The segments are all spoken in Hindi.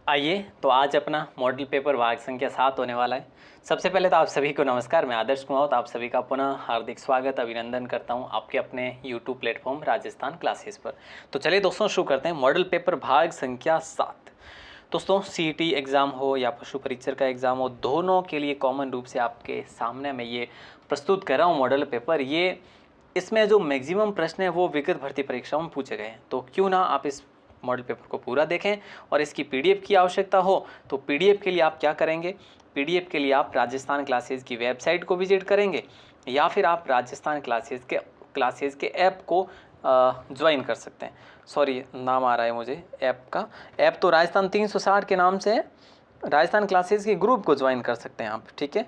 आइए तो आज अपना मॉडल पेपर भाग संख्या 7 होने वाला है। सबसे पहले तो आप सभी को नमस्कार। मैं आदर्श कुमावत आप सभी का पुनः हार्दिक स्वागत अभिनंदन करता हूं आपके अपने YouTube प्लेटफॉर्म राजस्थान क्लासेस पर। तो चलिए दोस्तों शुरू करते हैं मॉडल पेपर भाग संख्या 7। दोस्तों सीईटी एग्ज़ाम हो या पशु परीक्षर का एग्ज़ाम हो, दोनों के लिए कॉमन रूप से आपके सामने मैं ये प्रस्तुत कर रहा हूँ मॉडल पेपर। ये इसमें जो मैक्सिमम प्रश्न है वो विगत भर्ती परीक्षाओं में पूछे गए हैं, तो क्यों ना आप इस मॉडल पेपर को पूरा देखें। और इसकी पीडीएफ की आवश्यकता हो तो पीडीएफ के लिए आप क्या करेंगे, पीडीएफ के लिए आप राजस्थान क्लासेस की वेबसाइट को विजिट करेंगे या फिर आप राजस्थान क्लासेस के ऐप को ज्वाइन कर सकते हैं। सॉरी नाम आ रहा है मुझे ऐप का। ऐप तो राजस्थान 360 के नाम से है। राजस्थान क्लासेस के ग्रुप को ज्वाइन कर सकते हैं आप, ठीक है।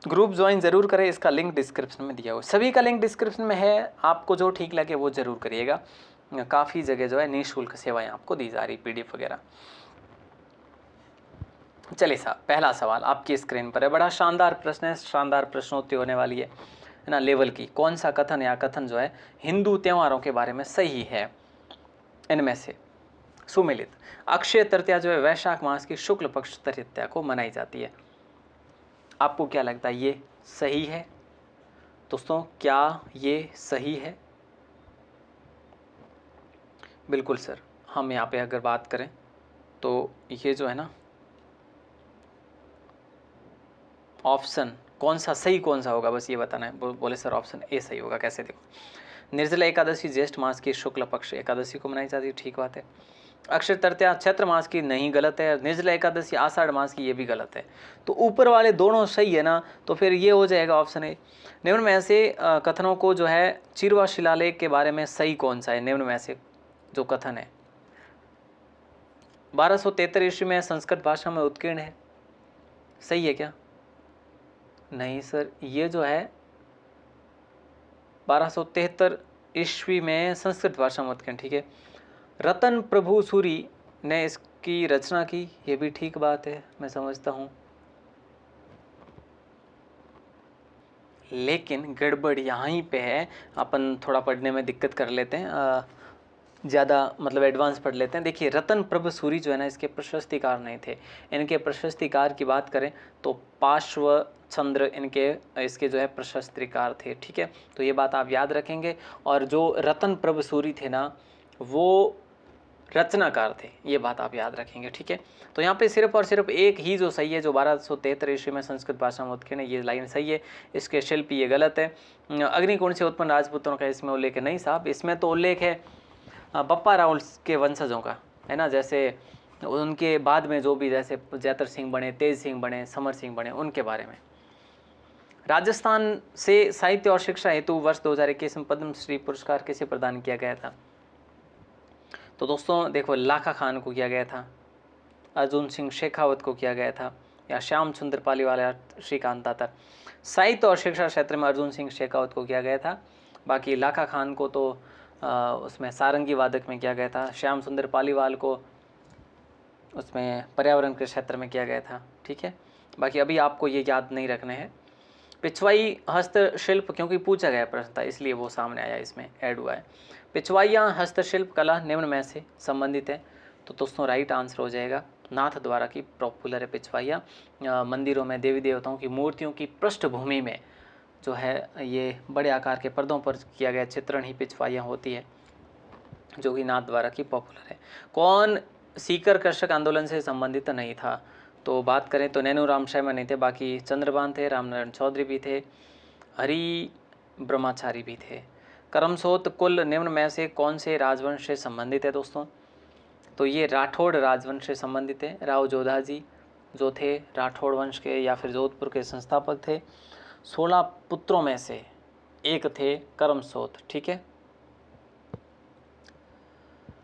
ग्रुप ज्वाइन जरूर करें, इसका लिंक डिस्क्रिप्शन में दिया हुआ है। सभी का लिंक डिस्क्रिप्शन में है, आपको जो ठीक लगे वो जरूर करिएगा। काफ़ी जगह जो है निःशुल्क सेवाएं आपको दी जा रही, पीडीएफ वगैरह। चलिए साहब, पहला सवाल आपकी स्क्रीन पर है। बड़ा शानदार प्रश्न है, शानदार प्रश्नोत्तरी होने वाली है ना लेवल की। कौन सा कथन या कथन जो है हिंदू त्योहारों के बारे में सही है इनमें से? सुमेलित। अक्षय तृतीया जो है वैशाख मास की शुक्ल पक्ष तृतीया को मनाई जाती है। आपको क्या लगता है ये सही है दोस्तों? क्या ये सही है? बिल्कुल सर। हम यहाँ पे अगर बात करें तो ये जो है ना ऑप्शन कौन सा सही कौन सा होगा, बस ये बताना है। बोले सर ऑप्शन ए सही होगा। कैसे? देखो, निर्जला एकादशी ज्येष्ठ मास की शुक्ल पक्ष एकादशी को मनाई जाती है, ठीक बात है। अक्षय तृतीया चैत्र मास की नहीं, गलत है। निर्जला एकादशी आषाढ़ मास की, ये भी गलत है। तो ऊपर वाले दोनों सही है ना, तो फिर ये हो जाएगा ऑप्शन ए। निम्न में से कथनों को जो है चिरवा शिलालेख के बारे में सही कौन सा है? निम्न में से जो कथन है 1273 ईस्वी में संस्कृत भाषा में उत्कीर्ण है, सही है क्या? नहीं सर, ये जो है 1273 ईस्वी में संस्कृत भाषा में उत्कीर्ण, ठीक है। रतन प्रभु सूरी ने इसकी रचना की, ये भी ठीक बात है, मैं समझता हूँ। लेकिन गड़बड़ यहाँ ही पे है, अपन थोड़ा पढ़ने में दिक्कत कर लेते हैं, ज़्यादा मतलब एडवांस पढ़ लेते हैं। देखिए, रतन प्रभु सूरी जो है ना, इसके प्रशस्तिकार नहीं थे। इनके प्रशस्तिकार की बात करें तो पार्श्व चंद्र इनके इसके जो है प्रशस्तिकार थे, ठीक है। तो ये बात आप याद रखेंगे। और जो रतन प्रभु सूरी थे ना, वो रचनाकार थे, ये बात आप याद रखेंगे, ठीक है। तो यहाँ पे सिर्फ और सिर्फ एक ही जो सही है, जो 1273 ईस्वी में संस्कृत भाषा में उत्कीर्ण है, ये लाइन सही है। इसके शिल्पी ये गलत है। अग्निकुंड से उत्पन्न राजपूतों का इसमें उल्लेख है, नहीं साहब, इसमें तो उल्लेख है बप्पा रावल के वंशजों का, है ना। जैसे उनके बाद में जो भी जैसे जैतर सिंह बने, तेज सिंह बने, समर सिंह बने, उनके बारे में। राजस्थान से साहित्य और शिक्षा हेतु वर्ष 2021 में पद्मश्री पुरस्कार किसे प्रदान किया गया था? तो दोस्तों देखो, लाखा खान को किया गया था, अर्जुन सिंह शेखावत को किया गया था, या श्याम सुंदर पालीवाल या श्रीकांत दातार। साहित्य और शिक्षा क्षेत्र में अर्जुन सिंह शेखावत को किया गया था। बाकी लाखा खान को तो उसमें सारंगी वादक में किया गया था। श्याम सुंदर पालीवाल को उसमें पर्यावरण के क्षेत्र में किया गया था, ठीक है। बाकी अभी आपको ये याद नहीं रखने हैं। पिछवाई हस्तशिल्प, क्योंकि पूछा गया प्रश्न था इसलिए वो सामने आया, इसमें ऐड हुआ है। पिछवाइयाँ हस्तशिल्प कला निम्न में से संबंधित है, तो दोस्तों राइट आंसर हो जाएगा नाथ द्वारा की पॉपुलर है पिछवाइयाँ। मंदिरों में देवी देवताओं की मूर्तियों की पृष्ठभूमि में जो है ये बड़े आकार के पर्दों पर किया गया चित्रण ही पिछवाइयाँ होती है, जो कि नाथ द्वारा की पॉपुलर है। कौन सीकर कृषक आंदोलन से संबंधित नहीं था? तो बात करें तो नैनू राम शर्मा नहीं थे, बाकी चंद्रभान थे, रामनारायण चौधरी भी थे, हरि ब्रह्मचारी भी थे। करमसोत कुल निम्न में से कौन से राजवंश से संबंधित है दोस्तों? तो ये राठौड़ राजवंश से संबंधित है। राव जोधा जी जो थे राठौड़ वंश के या फिर जोधपुर के संस्थापक थे। 16 पुत्रों में से एक थे करमसोत, ठीक है।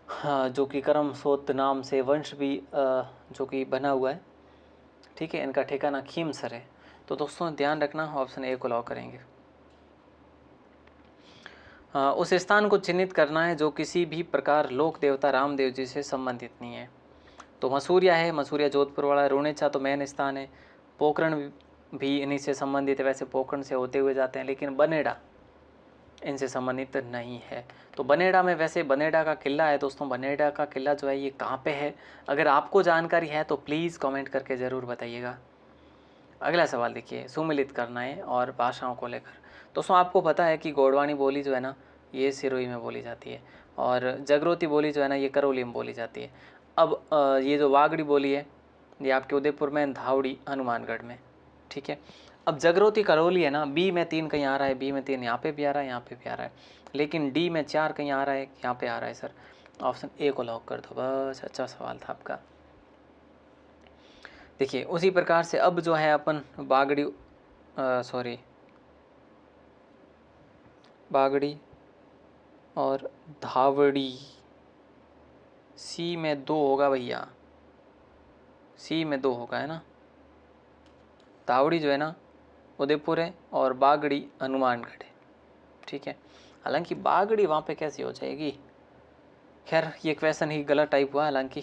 हाँ, जो कि करमसोत नाम से वंश भी जो कि बना हुआ है, ठीक है। इनका ठिकाना खीमसर है। तो दोस्तों ध्यान रखना, ऑप्शन ए को लॉक करेंगे। उस स्थान को चिन्हित करना है जो किसी भी प्रकार लोक देवता रामदेव जी से संबंधित नहीं है। तो मसूरिया है, मसूरिया जोधपुर वाला। रोनेचा तो मेन स्थान है। पोखरण भी इन्हीं से संबंधित है, वैसे पोखरण से होते हुए जाते हैं। लेकिन बनेड़ा इनसे संबंधित नहीं है। तो बनेड़ा में, वैसे बनेड़ा का किला है दोस्तों, बनेड़ा का किला जो है ये कहाँ पे है? अगर आपको जानकारी है तो प्लीज़ कमेंट करके ज़रूर बताइएगा। अगला सवाल देखिए, सुमिलित करना है और भाषाओं को लेकर। दोस्तों आपको पता है कि गोंडवानी बोली जो है ना ये सिरोही में बोली जाती है, और जागृती बोली जो है ना ये करौली में बोली जाती है। अब ये जो वागड़ी बोली है ये आपके उदयपुर में, धावड़ी हनुमानगढ़ में, ठीक है। अब जागृती करौली है ना, बी में 3 कहीं आ रहा है, बी में 3 यहाँ पे भी आ रहा है, यहाँ पे भी आ रहा है, लेकिन डी में 4 कहीं आ रहा है, यहाँ पे आ रहा है सर। ऑप्शन ए को लॉक कर दो बस। अच्छा सवाल था आपका। देखिए उसी प्रकार से अब जो है अपन बागड़ी और धावड़ी, सी में 2 होगा भैया, सी में 2 होगा है ना। धावड़ी जो है ना उदयपुर है और बागड़ी हनुमानगढ़ है, ठीक है। हालांकि बागड़ी वहाँ पे कैसी हो जाएगी? खैर ये क्वेश्चन ही गलत टाइप हुआ, हालांकि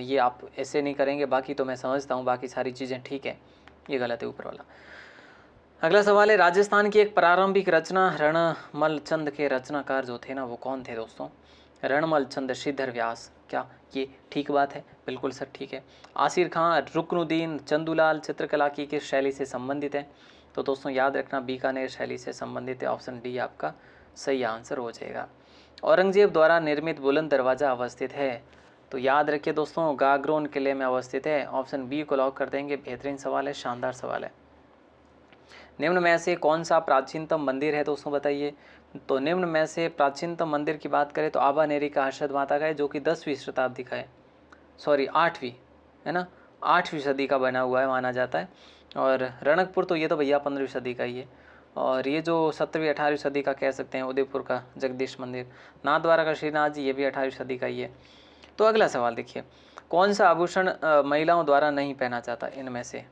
ये आप ऐसे नहीं करेंगे, बाकी तो मैं समझता हूँ, बाकी सारी चीज़ें ठीक है, ये गलत है ऊपर वाला। अगला सवाल है, राजस्थान की एक प्रारंभिक रचना रणमल चंद के रचनाकार जो थे ना वो कौन थे दोस्तों? रणमल चंद श्रीधर व्यास। क्या ये ठीक बात है? बिल्कुल सर ठीक है। आसिर खां, रुकनुद्दीन, चंदूलाल चित्रकला की किस शैली से संबंधित है? तो दोस्तों याद रखना बीकानेर शैली से संबंधित है। ऑप्शन डी आपका सही आंसर हो जाएगा। औरंगजेब द्वारा निर्मित बुलंद दरवाज़ा अवस्थित है? तो याद रखिए दोस्तों गागरोन किले में अवस्थित है। ऑप्शन बी को लॉक कर देंगे। बेहतरीन सवाल है, शानदार सवाल है। निम्न में से कौन सा प्राचीनतम मंदिर है दोस्तों बताइए? तो निम्न में से प्राचीनतम मंदिर की बात करें तो आबानेरी का हर्षद माता का है, जो कि 10वीं शताब्दी का है, सॉरी 8वीं है ना, 8वीं सदी का बना हुआ है माना जाता है। और रणकपुर तो ये तो भैया 15वीं सदी का ही है। और ये जो 17वीं 18वीं सदी का कह सकते हैं उदयपुर का जगदीश मंदिर, नाथद्वारा का श्रीनाथ जी, ये भी 18वीं सदी का ही है। तो अगला सवाल देखिए, कौन सा आभूषण महिलाओं द्वारा नहीं पहना जाता इनमें से?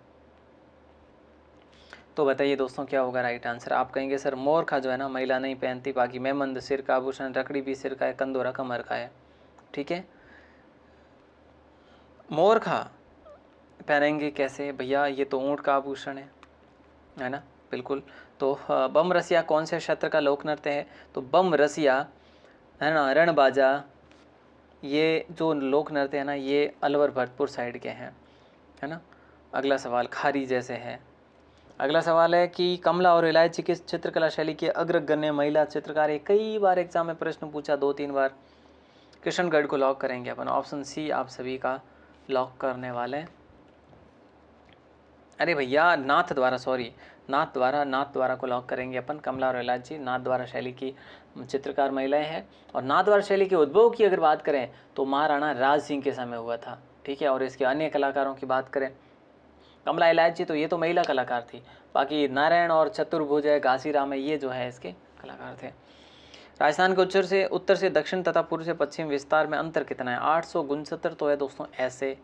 तो बताइए दोस्तों क्या होगा राइट आंसर? आप कहेंगे सर मोरखा जो है ना महिला नहीं पहनती, बाकी मेहमंद सिर का आभूषण, रकड़ी भी सिर का है, कंदोरा कमर का है, ठीक है। मोरखा पहनेंगे कैसे भैया? ये तो ऊँट का आभूषण है ना, बिल्कुल। तो बम रसिया कौन से क्षेत्र का लोक नृत्य है? तो बम रसिया है ना, रणबाजा, ये जो लोक नृत्य है ना ये अलवर भरतपुर साइड के हैं, है ना। अगला सवाल खारी जैसे है। अगला सवाल है कि कमला और इलायची किस चित्रकला शैली की अग्रगण्य महिला चित्रकार है? कई बार एग्जाम में प्रश्न पूछा, 2-3 बार। किशनगढ़ को लॉक करेंगे अपन। ऑप्शन सी आप सभी का लॉक करने वाले हैं। अरे भैया नाथ द्वारा को लॉक करेंगे अपन। कमला और इलायची नाथ द्वारा शैली की चित्रकार महिलाएं हैं। और नाथ द्वारा शैली के उद्भव की अगर बात करें तो महाराणा राज सिंह के समय हुआ था, ठीक है। और इसके अन्य कलाकारों की बात करें, कमला इलायची तो ये तो महिला कलाकार थी, बाकी नारायण और चतुर्भुज है, घासीराम है, ये जो है इसके कलाकार थे। राजस्थान के उत्तर से दक्षिण तथा पूर्व से पश्चिम विस्तार में अंतर कितना है? 869 तो है दोस्तों ऐसे,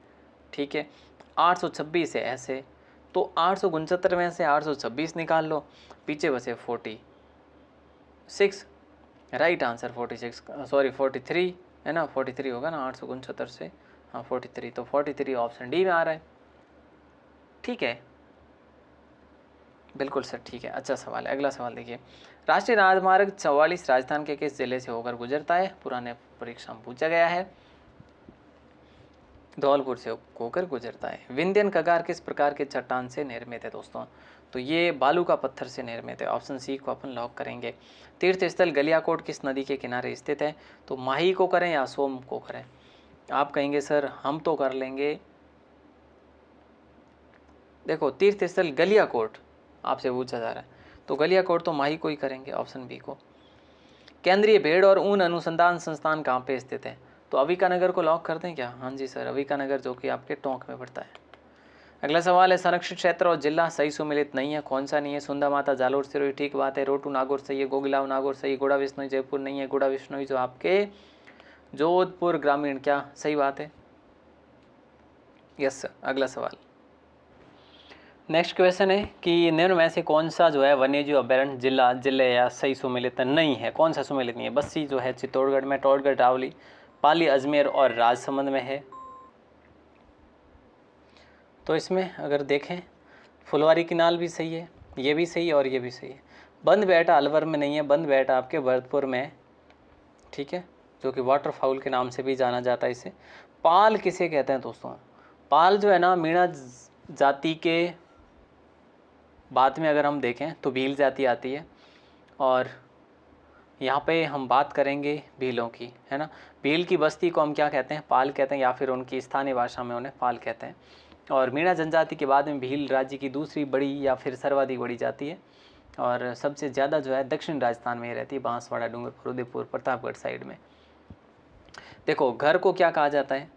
ठीक है। 826 है ऐसे, तो 869 में से 826 निकाल लो, पीछे बचे 46, राइट आंसर 46, सॉरी 43 है ना, 43 होगा ना 869 से, हाँ 43, तो 43 ऑप्शन डी में आ रहा है, ठीक है, बिल्कुल सर ठीक है। अच्छा सवाल है। अगला सवाल देखिए, राष्ट्रीय राजमार्ग 44 राजस्थान के किस जिले से होकर गुजरता है? पुराने परीक्षा में पूछा गया है, धौलपुर से होकर गुजरता है। विंध्यन कगार किस प्रकार के चट्टान से निर्मित है दोस्तों? तो ये बालू का पत्थर से निर्मित है। ऑप्शन सी को अपन लॉक करेंगे। तीर्थ स्थल गलियाकोट किस नदी के किनारे स्थित है? तो माही को करें या सोम को करें? आप कहेंगे सर हम तो कर लेंगे, देखो तीर्थ स्थल गलियाकोट आपसे पूछा जा रहा है, तो गलियाकोट तो माही को ही करेंगे, ऑप्शन बी को। केंद्रीय भेड़ और ऊन अनुसंधान संस्थान कहाँ पे स्थित है? तो अविकानगर को लॉक कर दें क्या? हाँ जी सर, अविकानगर जो कि आपके टोंक में पड़ता है। अगला सवाल है, संरक्षित क्षेत्र और जिला सही सुमेलित नहीं है, कौन सा नहीं है? सुंदा माता जालोर सिरोही ठीक बात है, रोटू नागौर सही है, गोगिलाव नागौर सही, गुड़ा विश्नोई जयपुर नहीं है, गुड़ा विश्नोई जो आपके जोधपुर ग्रामीण, क्या सही बात है? Yes sir. अगला सवाल, नेक्स्ट क्वेश्चन है कि निम्न में से कौन सा जो है वन्यजीव अभ्यारण्य जिले या सही सुमेलित नहीं है? कौन सा सुमेलित नहीं है? बस्सी जो है चित्तौड़गढ़ में, टोडगढ़ रावली, पाली अजमेर और राजसमंद में है। तो इसमें अगर देखें फुलवारी किनाल भी सही है, ये भी सही है और ये भी सही है। बंद बेटा अलवर में नहीं है, बंद बेटा आपके भरतपुर में है, ठीक है, जो कि वाटरफाउल के नाम से भी जाना जाता है इसे। पाल किसे कहते हैं दोस्तों? पाल जो है ना, मीणा जाति के बाद में अगर हम देखें तो भील जाति आती है, और यहाँ पे हम बात करेंगे भीलों की, है ना। भील की बस्ती को हम क्या कहते हैं? पाल कहते हैं, या फिर उनकी स्थानीय भाषा में उन्हें पाल कहते हैं। और मीणा जनजाति के बाद में भील राज्य की दूसरी बड़ी या फिर सर्वाधिक बड़ी जाति है, और सबसे ज़्यादा जो है दक्षिण राजस्थान में ही रहती है, बांसवाड़ा, डूंगरपुर, उदयपुर, प्रतापगढ़ साइड में। देखो, घर को क्या कहा जाता है?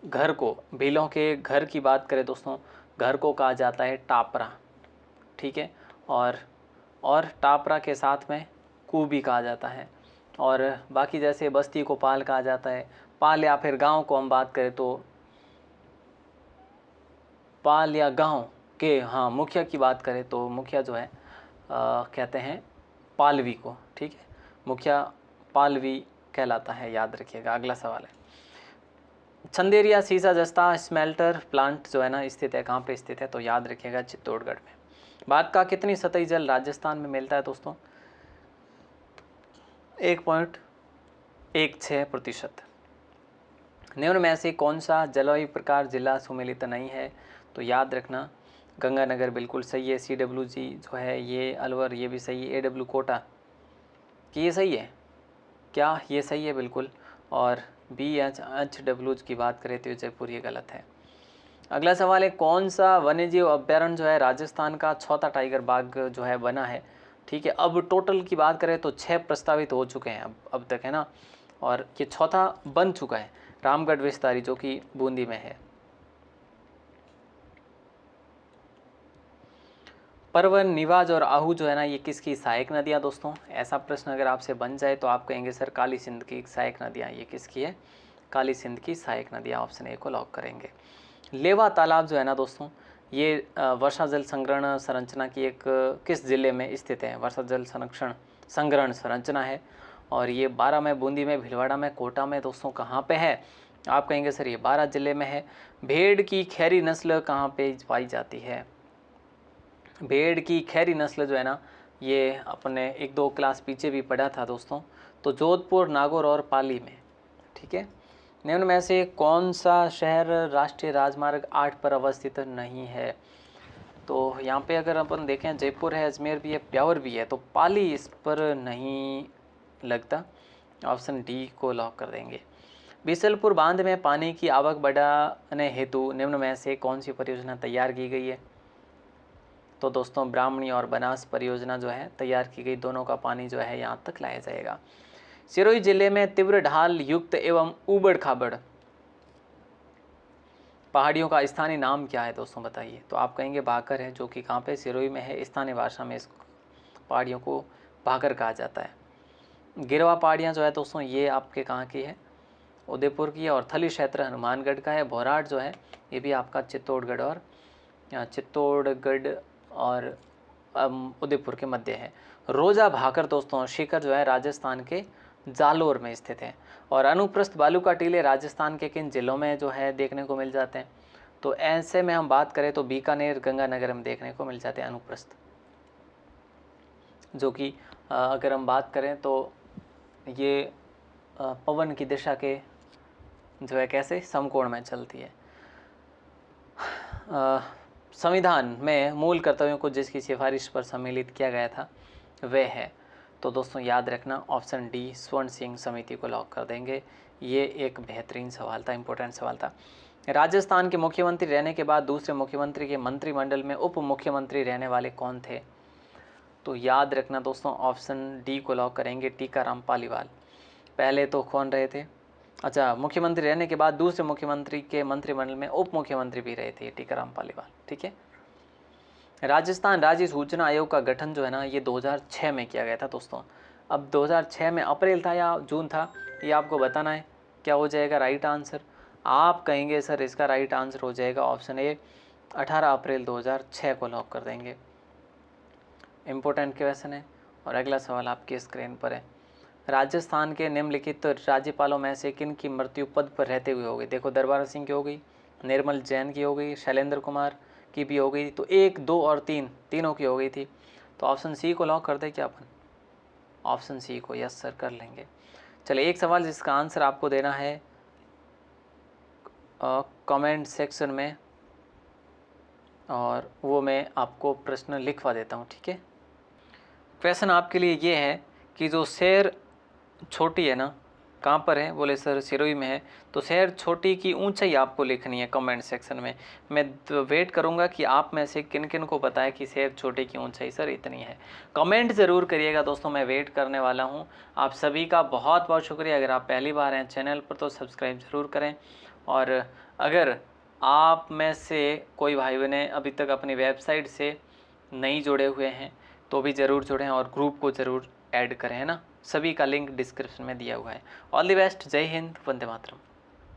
घर को, भीलों के घर की बात करें दोस्तों, घर को कहा जाता है टापरा, ठीक है, और टापरा के साथ में कू भी कहा जाता है। और बाकी जैसे बस्ती को पाल कहा जाता है, पाल, या फिर गांव को हम बात करें तो पाल या गांव के, हाँ, मुखिया की बात करें तो मुखिया जो है कहते हैं पालवी को, ठीक है, मुखिया पालवी कहलाता है, याद रखिएगा। अगला सवाल है, चंदेरिया सीसा जस्ता स्मेल्टर प्लांट जो है ना स्थित है, कहाँ पे स्थित है? तो याद रखिएगा चित्तौड़गढ़ में। भारत का कितनी सतही जल राजस्थान में मिलता है दोस्तों? 1.16%। निम्न में से कौन सा जलवायु प्रकार जिला सुमेलित नहीं है? तो याद रखना गंगानगर बिल्कुल सही है, CWG जो है ये अलवर, ये भी सही है, AW कोटा कि ये सही है क्या? ये सही है बिल्कुल। और BHW की बात करें तो जयपुर, ये गलत है। अगला सवाल है, कौन सा वन्यजीव अभ्यारण्य जो है राजस्थान का चौथा टाइगर बाग जो है बना है? ठीक है, अब टोटल की बात करें तो 6 प्रस्तावित हो चुके हैं अब तक, है ना, और ये चौथा बन चुका है, रामगढ़ विस्तारी जो कि बूंदी में है। परवन, निवाज और आहू जो है ना, ये किसकी सहायक नदियाँ दोस्तों? ऐसा प्रश्न अगर आपसे बन जाए तो आप कहेंगे सर काली सिंध की सहायक नदियाँ। ये किसकी है? काली सिंध की सहायक नदियाँ। ऑप्शन ए को लॉक करेंगे। लेवा तालाब जो है ना दोस्तों, ये वर्षा जल संग्रहण संरचना की एक किस जिले में स्थित है? वर्षा जल संरक्षण संग्रहण संरचना है, और ये 12 में, बूंदी में, भीलवाड़ा में, कोटा में दोस्तों कहाँ पे है? आप कहेंगे सर ये 12 जिले में है। भेड़ की खैरी नस्ल कहाँ पे पाई जाती है? भेड़ की खैरी नस्ल जो है ना, ये अपने 1-2 क्लास पीछे भी पढ़ा था दोस्तों, तो जोधपुर, नागौर और पाली में, ठीक है। निम्न में से कौन सा शहर राष्ट्रीय राजमार्ग 8 पर अवस्थित नहीं है? तो यहाँ पे अगर अपन देखें, जयपुर है, अजमेर भी है, ब्यावर भी है, तो पाली इस पर नहीं लगता। ऑप्शन डी को लॉक कर देंगे। बीसलपुर बांध में पानी की आवक बढ़ाने हेतु निम्न में से कौन सी परियोजना तैयार की गई है? तो दोस्तों ब्राह्मणी और बनास परियोजना जो है तैयार की गई, दोनों का पानी जो है यहाँ तक लाया जाएगा। सिरोही जिले में तीव्र ढाल युक्त एवं उबड़ खाबड़ पहाड़ियों का स्थानीय नाम क्या है दोस्तों, बताइए? तो आप कहेंगे भाकर है, जो कि कहाँ पे? सिरोही में है। स्थानीय भाषा में इस पहाड़ियों को भाकर कहा जाता है। गिरवा पहाड़ियाँ जो है दोस्तों, ये आपके कहाँ की है? उदयपुर की है। और थली क्षेत्र हनुमानगढ़ का है। भोराट जो है ये भी आपका चित्तौड़गढ़ और उदयपुर के मध्य है। रोजा भाकर दोस्तों शिखर जो है राजस्थान के जालोर में स्थित है। और अनुप्रस्थ बालू का टीले राजस्थान के किन जिलों में जो है देखने को मिल जाते हैं? तो ऐसे में हम बात करें तो बीकानेर, गंगानगर में देखने को मिल जाते हैं अनुप्रस्थ, जो कि अगर हम बात करें तो ये पवन की दिशा के जो है कैसे समकोण में चलती है। संविधान में मूल कर्तव्यों को जिसकी सिफारिश पर सम्मिलित किया गया था वह है? तो दोस्तों याद रखना ऑप्शन डी स्वर्ण सिंह समिति को लॉक कर देंगे। ये एक बेहतरीन सवाल था, इंपॉर्टेंट सवाल था। राजस्थान के मुख्यमंत्री रहने के बाद दूसरे मुख्यमंत्री के मंत्रिमंडल में उप मुख्यमंत्री रहने वाले कौन थे? तो याद रखना दोस्तों ऑप्शन डी को लॉक करेंगे, टीकाराम पालीवाल। पहले तो कौन रहे थे? अच्छा, मुख्यमंत्री रहने के बाद दूसरे मुख्यमंत्री के मंत्रिमंडल में उप मुख्यमंत्री भी रहे थे टीकाराम पालीवाल, ठीक है। राजस्थान राज्य सूचना आयोग का गठन जो है ना, ये 2006 में किया गया था दोस्तों। अब 2006 में अप्रैल था या जून था, ये आपको बताना है। क्या हो जाएगा राइट आंसर? आप कहेंगे सर इसका राइट आंसर हो जाएगा ऑप्शन ए 18 अप्रैल 2006 को लॉक कर देंगे। इम्पोर्टेंट क्वेश्चन है। और अगला सवाल आपकी स्क्रीन पर है, राजस्थान के निम्नलिखित राज्यपालों में से किन की मृत्यु पद पर रहते हुए हो गई? देखो, दरबारा सिंह की हो गई, निर्मल जैन की हो गई, शैलेंद्र कुमार की भी हो गई, तो 1, 2 और 3 तीनों की हो गई थी। तो ऑप्शन सी को लॉक कर दे क्या अपन? ऑप्शन सी को यस सर कर लेंगे। चलिए एक सवाल जिसका आंसर आपको देना है कमेंट सेक्शन में, और वो मैं आपको प्रश्न लिखवा देता हूँ, ठीक है। क्वेश्चन आपके लिए ये है कि जो शहर छोटी है ना, कहाँ पर है? बोले सर सिरोही में है। तो शहर छोटी की ऊंचाई आपको लिखनी है कमेंट सेक्शन में। मैं वेट करूंगा कि आप में से किन किन को पता है कि शहर छोटी की ऊंचाई सर इतनी है। कमेंट ज़रूर करिएगा दोस्तों, मैं वेट करने वाला हूँ। आप सभी का बहुत बहुत शुक्रिया। अगर आप पहली बार हैं चैनल पर तो सब्सक्राइब ज़रूर करें, और अगर आप में से कोई भाई बहनें अभी तक अपनी वेबसाइट से नहीं जुड़े हुए हैं तो भी ज़रूर जुड़ें, और ग्रुप को ज़रूर ऐड करें, है ना। सभी का लिंक डिस्क्रिप्शन में दिया हुआ है। ऑल द बेस्ट, जय हिंद, वंदे मातरम।